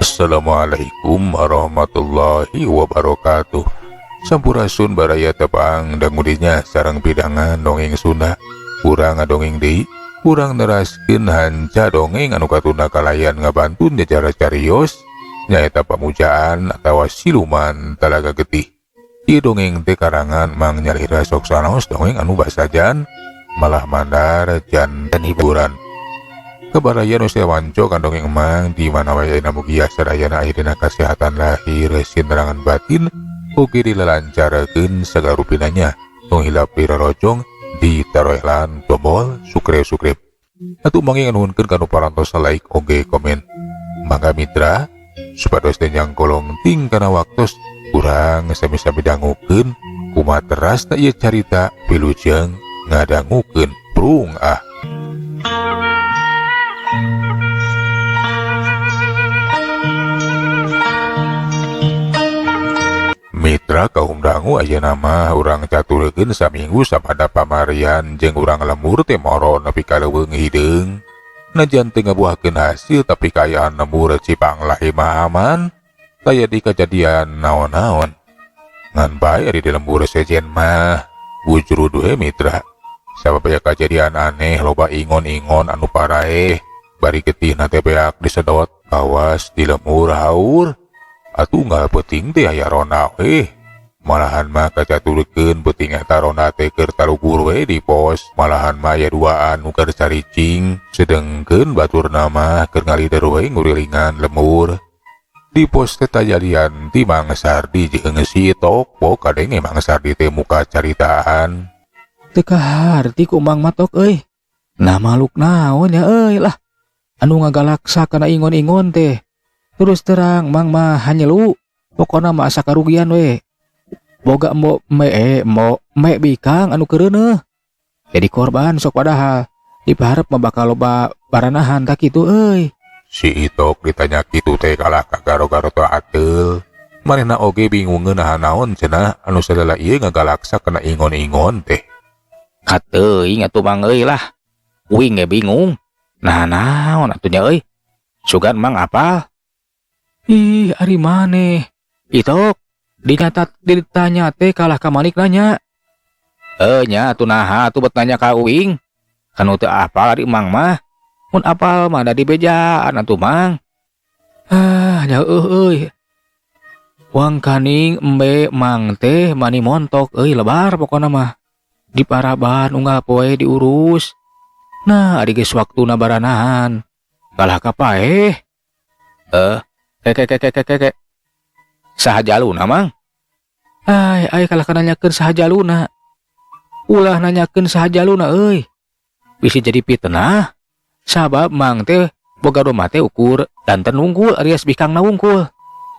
Assalamualaikum warahmatullahi wabarakatuh. Sampurasun baraya tepang dangudinya sareng pidangan dongeng Sunda. Urang ngadongeng deui, urang neraskeun hanca dongeng anu katuna kalayan ngabantun jacara carios nyaeta pamujaan atawa siluman talaga getih. Ieu dongeng teh karangan Mang Nyalira sok sanaos dongeng anu basajan malah mandar jan hiburan. Kebaraya nu sewanco kan dongeng Mang di mana wae ayeuna mugi sadayana ayeuna kasehatan lahir sinerangan batin ugi dilelancarekeun sagarupinanya nu hilap dirorojong ditaroelan tombol sukrep-sukrep. Atuh mangga nuhunkeun kanu parantos like oge komen. Mangga mitra supados teh nyangkolong ting kana waktos urang sami-sami dangukeun kumaha terasna ieu carita wilujeng ngadangukeun prung ah. Mitra kaum dangu ayeuna mah urang caturkeun saminggu sapada pamarian jeung urang lembur teh moro nepi ka leuweung hideung. Najan teu ngabuahkeun hasil tapi kaayaan lembur Cipanglahi mah aman. Taya di kejadian naon-naon. Ngan bae ari di lembur sejen mah wujud we mitra. Sababaya kejadian aneh loba ingon-ingon anu paraeh bari getihna teh beak disedot awas di lembur haur. Atuh unggal peuting teh aya ronda we. Malahan mah kacaturkeun peuting eta ronda teh keur talugur we di pos. Malahan mah aya duaan nu keur caricing sedengkeun baturna mah keur ngalider we ngurilingan lembur. Di pos teh tajalian ti Mang Sardi jeung si Tokpo kadenge Mang Sardi teh muka caritaan. Teu kaharti ku Mang Matok euy. Nah maluk naon ya euy lah. Anu ngagalaksa kana ingon-ingon teh. Terus terang Mang mah hanyelu. Pokona mah asa karugian we. Boga mo me bikang anu keureuneuh. Jadi korban sok padahal dipaharep mah bakal loba baranahan tak kitu euy. Si Itok ditanya kitu teh kalah kagaro-garo teu ateul. Manehna oge bingungeun naon cenah anu sadala ieu ngagalaksa kana ingon-ingon teh. Kateuing atuh Mang euy lah. Uing ge bingung. Nah naon atuh nya euy? Sugan Mang apal? Ih, ari maneh. Itok, ditanya teh kalah ka Manik nanya. Nya atuh naha atuh bet nanya ka Uing. Kanu teu apal ari Mang mah. Mun apal mah da di bejaan atuh Mang. Nya euy. Wang kaning embe Mang teh mani montok euy lebar pokona mah. Di Paraban unggal poe diurus. Nah, ari geus waktuna baranahan. Kalah ka paeh. Keke. Saha jaluna Mang? Ai kalah nanyakeun saha jaluna. Ulah nanyakeun saha jaluna euy. Bisi jadi fitnah. Sabab Mang teh boga domah teh ukur danten wungkul alias bikangna wungkul.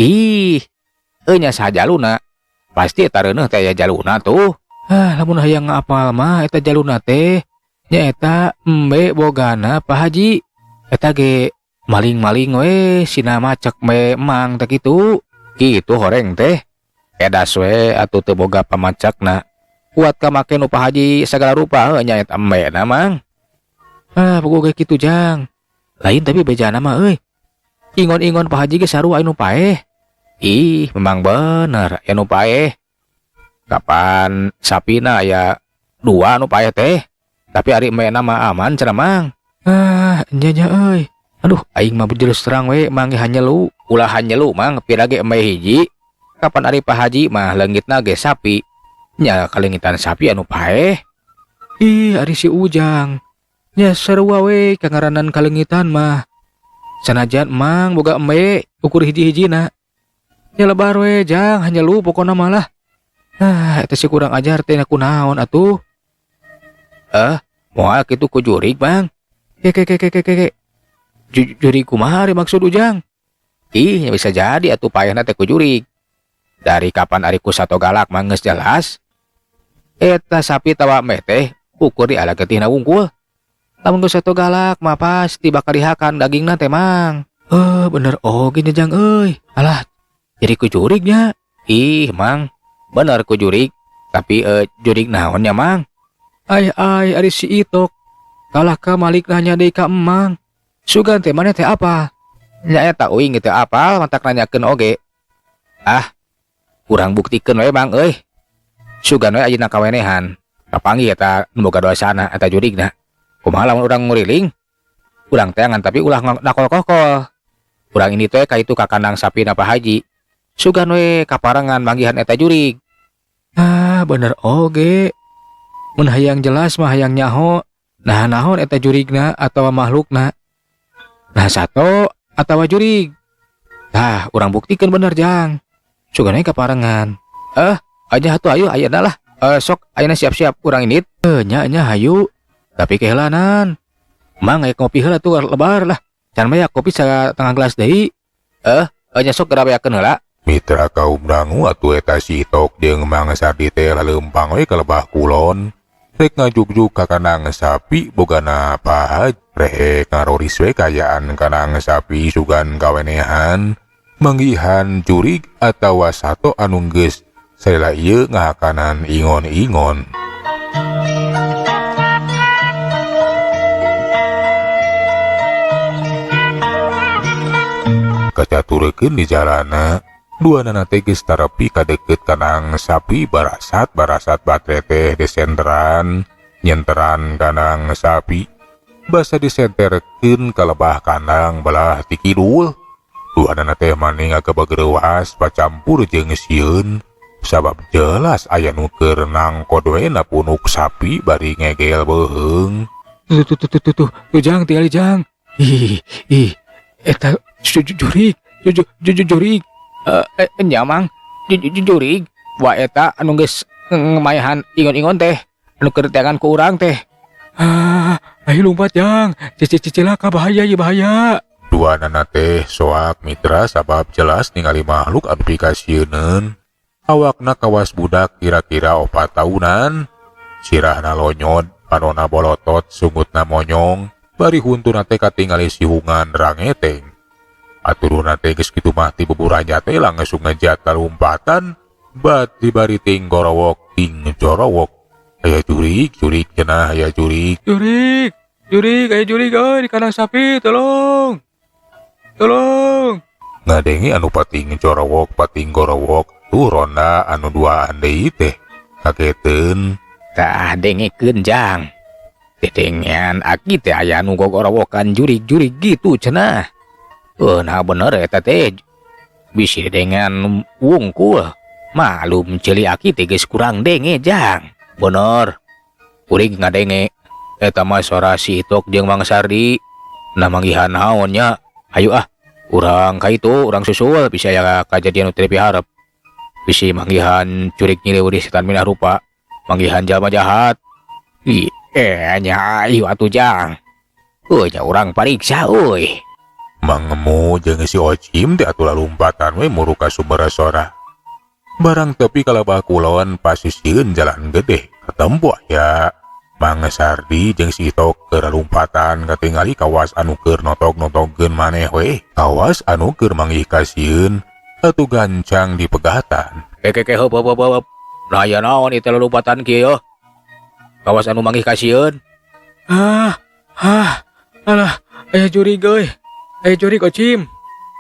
Ih, nya saha jaluna. Pasti eta reuneuh teh aya jaluna tuh. Lamun hayang ngapal mah eta jaluna teh nyaeta embe bogana Pak Haji. Eta ge maling-maling we sina macek me Mang teh kitu. Kitu horeng teh. Edas we atuh teu boga pamacakna. Kuat ka make nu Pak Haji sagala rupa nyaeta embe na Mang. Pokoknya gitu jang. Lain tapi bejana mah euy. Ingon-ingon Pak Haji ge sarua anu paeh. Ih, memang bener anu paeh. Kapan sapina aya 2 anu paeh teh. Tapi ari emena mah aman cenah Mang. Nya euy. Aduh, aing mah berjelas terang we Mang hanyelu. Ulah hanyelu Mang pira ge embe hiji. Kapan ari Pak Haji mah leungitna ge sapi. Nya kalengitan sapi anu paeh. Ih, ari si Ujang. Ya sarua we kangaranan kalengitan mah. Sanajan Mang boga embe ukur hiji-hijina. Ya lebar we jang hanyelu pokona mah lah. Eta si kurang ajar teh kunaon atuh. Moal kitu ku jurig Mang. Keke. Jurig kumaha maksud Ujang? Ih, bisa jadi atuh paehna teh ku jurig. Dari kapan ari ku sato galak mah geus jelas. Eta sapi tawa meh teh ukur di ala getihna wungkul. Lamun geus sato galak mah pasti bakal dihakan dagingna teh Mang. Bener oge jang euy. Alah, jadi ku jurignya. Ih, Mang, bener ku jurig. Tapi jurig naon ya Mang? Ai ari si Itok. Kalah ka Malik nanya deui ka Emang. Sugan teh maneh teh apa? Nya eta uing teh apal mantak nanyakeun oge. Ah, urang buktikeun we Bang euy. Sugan we ayeuna kawenehan. Kapanggih eta nu boga dosana eta jurigna. Kumaha lamun urang nguriling? Urang teh ngan tapi ulah nakol-kokol. Urang ini teh ka itu ka kandang sapi na Pak Haji. Sugan we kaparengan manggihan eta jurig. Ah, bener oge. Mun hayang jelas mah hayang nyaho. Nah naon eta jurigna atawa makhlukna? Nah sato atawa jurig? Tah, urang buktikeun bener Jang. Sugan we kaparengan. Aja hatu ayo ayeuna lah. Sok ayeuna siap-siap urang init. Nya hayu. Tapi kehelanan. Mang aya kopi heula tuh lebar lah. Can maya kopi setengah gelas deui. Nya sok garabeakeun heula. Mitra kaum dangu atuh eta si Tok jeung Mang Sardi teh laleumpang we ka lebah kulon. Rek ngajugjug ka kandang sapi bogana Pak rek ngaroris we kayaan kandang sapi sugan kawenehan manggihan jurig atawa sato anu geus salela ieu ngahakanan ingon-ingon. Kacaturekeun di jalana duana teh geus tarepi ka deukeut kandang sapi barasat batre teh desenteran nyenteran kandang sapi basa disenterkeun ka lebah kandang belah ti kidul. Duana teh maning ngagebegeurewas pacampur jeung sieun sabab jelas aya nu keur nangkod we na punuk sapi bari ngegel beuheung. Tuh Jang tinggali Jang. Eta jurig. Nya Mang, jurig. Wa eta anu geus ngemayahan ingon-ingon teh, anu keur teangan ku urang teh. Ayo lompat Jang, cilaka bahaya ieu bahaya. Duana teh soak mitra sabab jelas ningali makhluk anu pikasieun. Awakna kawas budak kira-kira 4 tahunan. Sirahna lonyod, panona bolotot, sungutna monyong, bari huntuna teh katingali sihungan rangeteng. Aturuna teh geus kitu mah ti buburanya teh langsung ngejat ka lompatan, bati bari ting gorowok ting jorowok. Aya jurig cenah aya jurig. Jurig Aya jurig euy di kandang sapi, tolong. Ngadengi anu pating jorowok pating gorowok tuh ronda anu duaan deui teh kageteun. Tah dengekeun Jang. Dedengan aki teh aya anu gogorowokan jurig-jurig gitu cenah. Nah bener eta teh bisi dengan wungkul. Malum celi aki teh geus kurang denge Jang. Bener. Kuring ngadenge. Eta mah suara si Tok jeung Mang Sardi. Nah manggihan naonnya. Ayo urang ka itu urang susul bisa aya kajadian nu teu diharep. Bisi manggihan curig nyileuh di setan minah rupa. Manggihan jalma jahat. Nya ayo atuh Jang. Nya urang pariksa euy. Mangemu jeung si Ocim teh atuh lalumpatan we muru ka sumber sora. Barang tepi ka lebah kulon pasisieun jalan gede katempo ya. Mang Sardi jeung si Tok keur lalumpatan katingali kawas anu keur notok-notokkeun maneh we. Kawas anu keur manggih ka sieun atuh gancang di pegatan. Heup. Nah aya naon ieu lalumpatan kieu? Kawas anu manggih ka sieun. Alah, aya jurig euy. Aya jurig Ocim.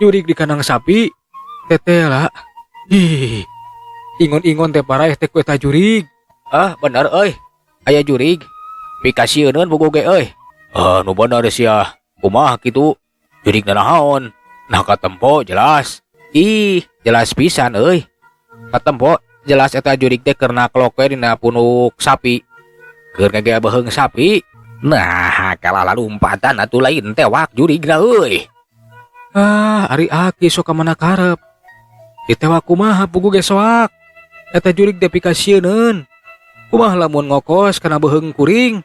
Jurig di kandang sapi. Teteh lah. Ingon-ingon teh paraeh teh ku eta jurig. Bener euy. Aya jurig. Pikasieun buku ge euy. Nu bener sia. Kumaha kitu? Jurig naon? Nah katempo jelas. Jelas pisan euy. Katempo jelas eta jurig teh keur naklok we dina punuk sapi. Keur ngegea beheung sapi. Nah, kalah lalumpatan atuh lain tewak jurigna euy. Ari aki sok ka mana karep. Ditewak kumaha pugu ge soak. Eta jurig teh pikasieun. Kumaha lamun ngokos kana beheung kuring?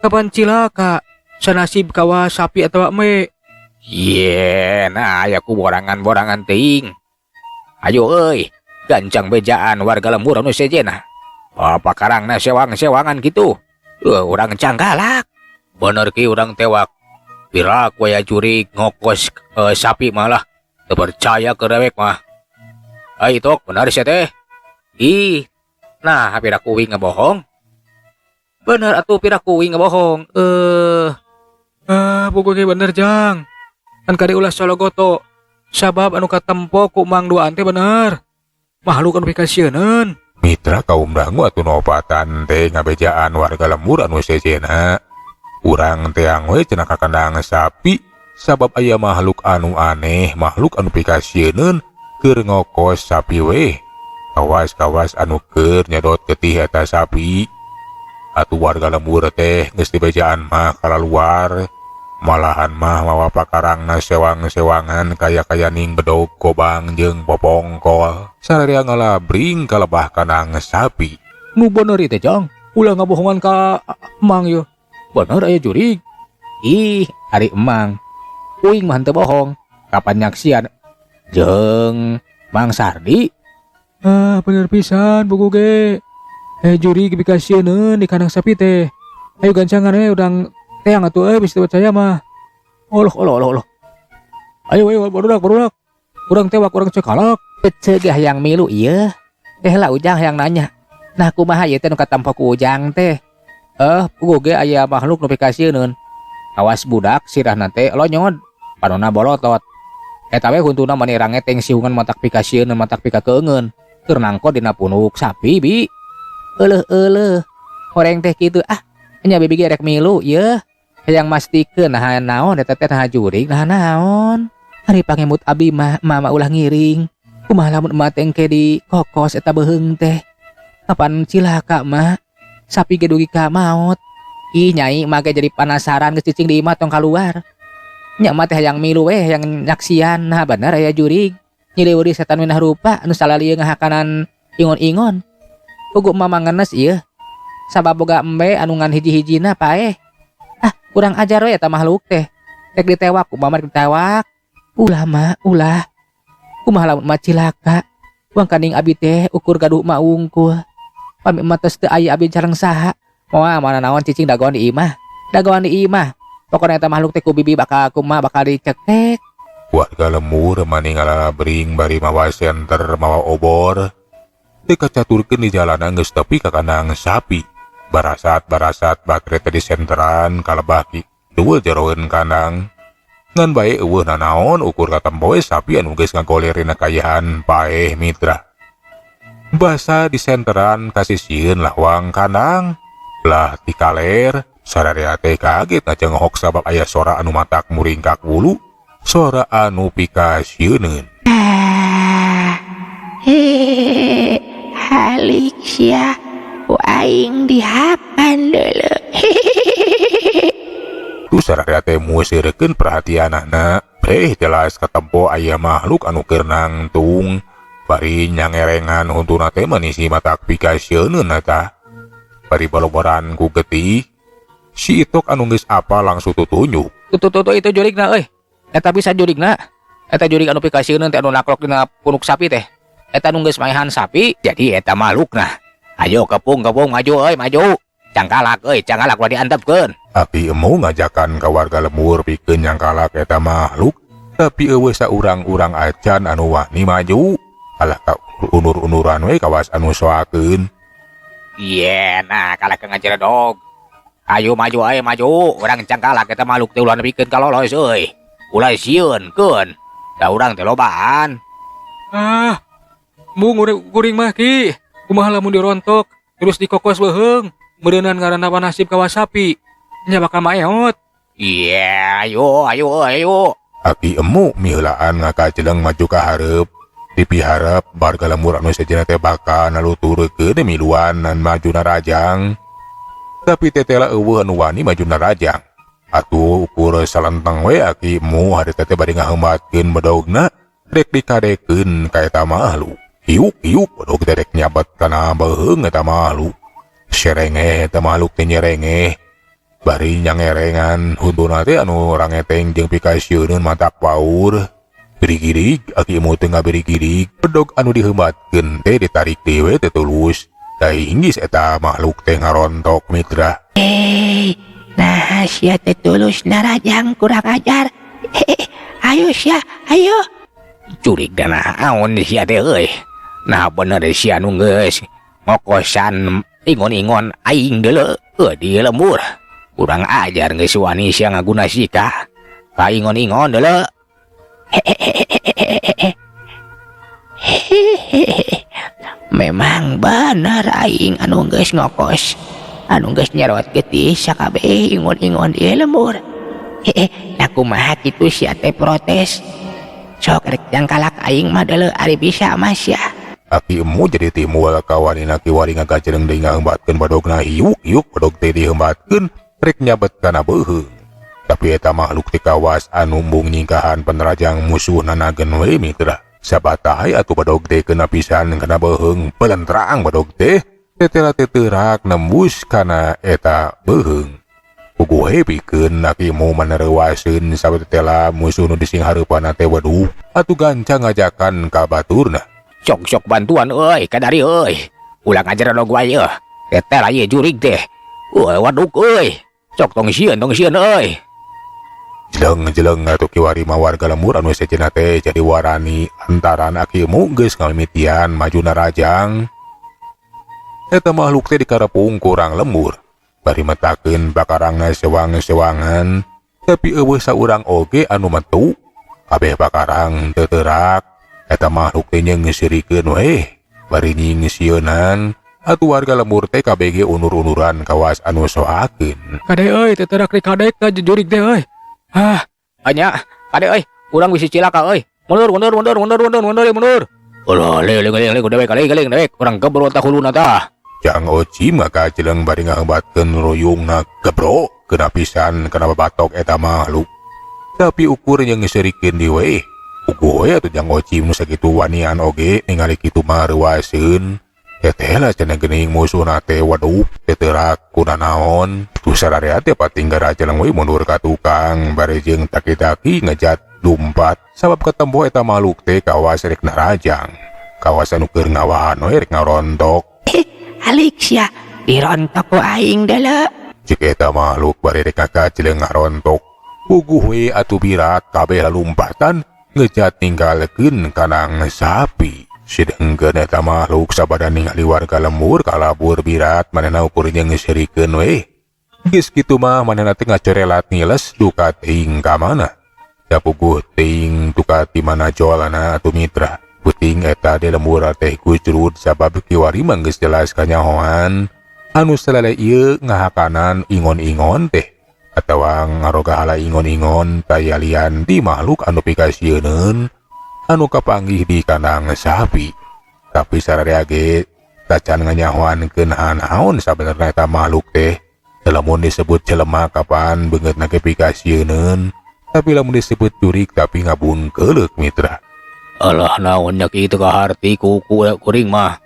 Kapan cilaka? Sanasib kawa sapi atawa me. Nah aya ku borangan-borangan teuing. Ayo euy, gancang bejaan warga lembur anu sejena. Apa karangna sewang-sewangan kitu? Urang canggalak. Bener ki urang tewak. Pirak waya jurig ngokos sapi malah. Teu percaya ke dewek mah. Tok bener sia teh. Nah pirak uing ngebohong. Bener atuh pira kuing bohong. Pokoknya bener Jang. Kan kadi ulah sologoto. Sabab anu katempo ku Mang Duaan teh bener. Makhluk anu pikasieun. Mitra kaum dangu atuh nopatan teh ngabejaan warga lembur anu sejena. Urang teh we cenah ka kandang sapi sabab aya makhluk anu aneh, makhluk anu pikasieun keur ngokos sapi we. Kawas-kawas anu keur nyedot getih eta sapi. Atuh warga lembur teh geus dibejaan mah kalaluar. Malahan mah mawa pakarangna sewang-sewangan kaya ning bedog kobang jeung popongkol sararea ngalabring kalebah kandang sapi. Nu bener ieu teh Jang. Ulah ngabohongan ka Mang yo. Bener aya jurig. Ih, ari Emang. Uing mah henteu bohong. Kapan nyaksian jeung Mang Sardi? Bener pisan buku ge. Jurig pikasieun di kandang sapi teh. Ayo gancangan udang teang atuh bisa percaya mah. Allah. Ayo barudak. Urang tewak urang cekalak. Cegah yang milu ieu. Lah Ujang yang nanya. Nah kumaha ieu teh nu katampo ku Ujang teh? Puguh ge aya makhluk nu pikasieun. Awas budak sirahna teh lonyod. Panonna bolotot. Eta we huntuna mani rangeteng siungan matak pikasieun matak pikakeungeun. Keur nangkot dina punuk sapi bi. Euleuh. Horeng teh kitu nya bibi ge rek milu ieu. Hayang mastikeun naon eta teh nah jurig naon. Hari pangemut abi mah mama ulah ngiring. Kumaha lamun emak teh engke di kokos eta beheung teh. Kapan cilaka mah? Sapi ge dugi ka maot. Ih nyai mah ge jadi penasaran geus cicing di imah tong kaluar. Nya mah teh hayang milu we hayang nyaksian. Nah bener aya jurig. Nyiliweureun setan minah rupa anu salalieu ngahakanan ingon-ingon. Puguh mama ngenes ieu. Sabab boga embe anu ngan hiji-hijina paeh. Kurang ajar we eta makhluk teh. Rek ditewak ku mama ditewak. Ulah. Kumaha lamun mah cilaka. Uang kaning abi teh ukur gaduh mah ungkul. Pami mah tos teu aya abi jarang saha. Moal mana naon cicing dagoan di imah. Pokona eta makhluk teh ku bibi bakal kumaha bakal dicekek. Warga lembur mani ngalabring bari mawa senter mawa obor. Teu kacaturkeun di jalanan geus tepi ka kandang sapi. Barasat bakre teh di senteran kalebah ki duel jeroeun kandang. Ngan bae eueuh nanaon ukur katempo sapi anu geus ngagolerina kayahan paeh mitra. Basa di senteran kasisieun lawang kandang. Lah ti kaler sararea teh kaget aja ngehok sabab aya sora anu matak muringkak wulu. Sora anu pikasieun. Halik sia aing dihapan dulu. Tu sararea teh museurekeun perhatianana. Jelas katempo aya makhluk anu keur nangtung. Bari nyangerengan huntuna teh manisi matak pikasieun eta. Bari baloboran ku getih. Si Itok anu geus apa langsung tutunjuk. Tutu itu jurigna euy. Eta bisa jurigna. Eta jurig anu pikasieun teh anu naklok dina punuk sapi teh. Eta nu geus maehan sapi jadi eta makhlukna. Ayo kepung maju maju. Cangkalak ulah diantepkeun. Abi emu ngajakan ka warga lembur pikeun nyangkalak eta makhluk. Tapi eueuh saurang-urang acan anu wani maju. Alah ka unur-unuran we kawas anu soakeun. Nah kalak ngajar dog. Ayo maju. Urang cangkalak eta makhluk teh ulah nepikeun ka lolos euy. Ulah sieunkeun. Da urang teh lobaan. Mung kuring mah ki. Kumaha lamun dirontok terus dikokos beheung. Meureunnan ngaranna nasib kawas sapi. Nya bakal maeot. Ayo. Abi emu miheulaan ngakajeleng maju ka hareup. Dipiharep warga lembur anu sejenna teh bakal naluturkeun miluan nan majuna rajang. Tapi tetela eueuh anu wani majuna rajang. Atuh ukur salenteng we aki emu harita teh bari ngahembatkeun bedogna rek dikadekeun ka eta makhluk. Hiuk bedog derek nyabat kana beheung eta makhluk. Serenge eta makhluk teh nyerenge. Bari nyangerengan huntuna teh anu rangeteng jeung pikasieun matak paur. Berigirig aki emu teu ngaberigirig bedog anu dihembatkeun teh ditarik dewe teh tulus. Da hinggis eta makhluk teh ngarontok mitra. Nah sia teh tulus narajang kurang ajar. Ayo sia, ayo. Jurig dana naon sia teh euy. Nah bener sia nu geus ngokosan ingon-ingon aing deuleu. Di lembur kurang ajar geus wani sia ngaguna sika kaingon-ingon deuleu. Memang bener aing anu geus ngokos, anu geus nyerot getih sakabeh ingon-ingon ieu lembur. Nah kumaha kitu sia teh protes. Sok rek jangkalak aing mah deuleu ari bisa mas ya. Aki emu jadi timual kawanina kiwari ngagajereng deui ngaheumbatkeun badogna hiuk badog teh dihembatkeun rek nyabet kana beuheung. Tapi eta makhluk ti kawas anu embung nyingkahan penerajang musuhna nagen we mitra. Sabatah atuh badog teh kena pisan kana beuheung pelentrang badog teh tetela teterak nembus kana eta beuheung. Puguh pikeun aki emu manereuwaseun sabetetela musuh nu dising hareupanna teh waduh atuh gancang ngajakan ka baturna. Sok bantuan euy kadari euy. Ulah ngajar lo gua ieu. Tetela ieu jurig teh. Waduk euy. Sok tong sieun euy. Jeleng atuh kiwari mah warga lembur anu sejenna teh jadi warani antaran aki emu geus ngamimitian majuna rajang. Eta makhluk teh dikarepung kurang lembur. Bari metakeun bakarangna sewang-sewangan, tapi eueuh saurang oge anu metu. Kabeh bakarang teu teurak. Eta makhluk teh ngeusirikeun we. Bari nying sieunan, atuh warga lembur teh KBG unur-unuran kawas anu soakeun. Kade euy teu teurak ri kadek ka jurig teh euy. Anya, kade euy, urang bisi cilaka euy. Mundur. Ulah le kudu dewek, urang gebro tah huluna tah. Jang Oci maka jeleng bari ngaheumbatkeun royongna gebro kena pisan kana babatok eta makhluk. Tapi ukur yang ngeusirikeun di we. Ugo atuh Jang Oci nu sakitu wanian oge ningali kitu mah reuwaseun. Teteh cenah geuning musuhna teh waduh teteurak kunanaon. Tu sararea teh patinggara jeleng we mundur ka tukang bari jeung taki-taki ngejat lumpat sabab ketempo eta makhluk teh kawas rek narajang. Kawas anu keur ngawahan we rek ngarontok. Alik sia dirontok ku aing deuleu. Cik eta makhluk bari rek jeleng ngarontok. Puguh we atuh birat kabeh lalumpatan ngejat ninggalkeun kanang sapi. Sidengkeun eta makhluk sabada ningali warga lembur kalabur birat manehna ukur jeung ngeusirikeun we. Geus kitu mah manehna teh ngacorelat ngiles duka teuing ka mana. Da puguh teuing duka ti mana joalana atuh mitra. Puting eta di lembur teh kucrut sabab kiwari mah geus jelas kanyahoan anu salele ieu ngahakanan ingon-ingon teh. Atawa ngaroga hala ingon-ingon tayalian di makhluk anu pikasieun anu kapanggih di kandang sapi. Tapi sararea ge tacan nganyahoankeun hanaon sabenerna eta makhluk teh. Lamun disebut jelema kapan beungeutna ge pikasieun, tapi lamun disebut jurig tapi ngabungkeulek mitra. Alah naon nya kitu ka harti kuring mah.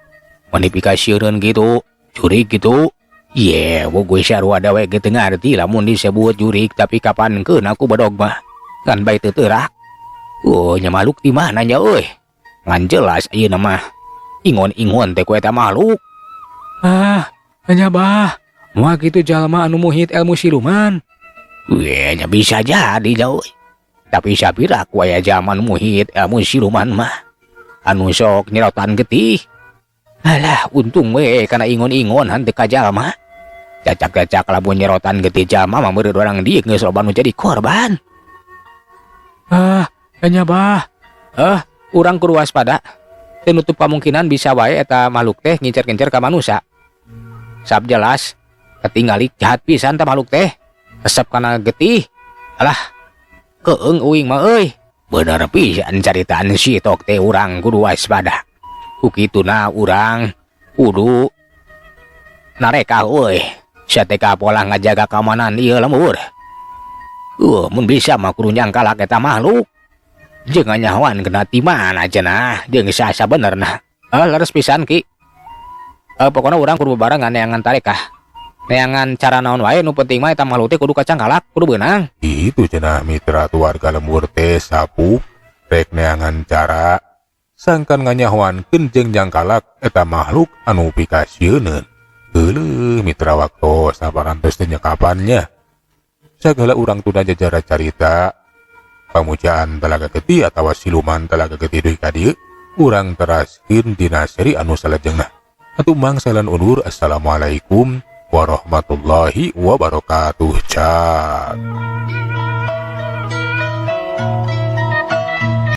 Mun dipikasieun gitu, jurig gitu. Gue sarua dawe gitu ngarti lamun disebut jurig tapi kapankeun aku badog mah. Kan bae teu teurak. Nya makhluk di mana nya euy? Ngan jelas ieu mah. Ingon-ingon teh ku eta makhluk. Nya bah. Moal kitu jalma anu muhit ilmu siluman. Nya bisa jadi nya euy. Tapi sapira ku aya zaman muhit ilmu siluman mah. Anu sok nyerotan getih. Alah untung we kana ingon-ingon henteu ka jalma. Cacak-cacak lamun nyerotan getih jalma mah meureun urang dieu geus loba nu jadi korban. Nya bah. Urang kudu waspada. Teu nutup kemungkinan bisa wae eta makhluk teh ngincer-ngincer ka manusia. Sab jelas ketinggali jahat pisan tah makhluk teh. Resep kana getih. Alah keung uing mah euy. Bener pisan caritaan si tok teh urang kudu waspada. Kukituna urang kudu nareka euy. Sia teh pola ngajaga keamanan ieu lembur. Mun bisa mah kudu nyangkalak eta makhluk. Jeung nyahoan kena ti mana cenah jeung sasa benerna. Leres pisan ki. Pokona urang kudu barengan neangan tarekah. Neangan cara naon wae nu penting mah eta makhluk teh kudu kacangkalak, kudu beunang. Itu cenah mitra tu warga lembur teh sapu rek neangan cara sangkan nganyahoankeun jeung jangkalak eta makhluk anu pikasieun. Heuleuh mitra waktu sabarantos teh nyekapannya. Sagala urang tuna jajara carita pamujaan Talaga Getih atawa siluman Talaga Getih deui ka dieu urang teraskeun dina seri anu salajengna. Atuh mangsalan undur. Assalamualaikum warahmatullahi wabarakatuh. Cak.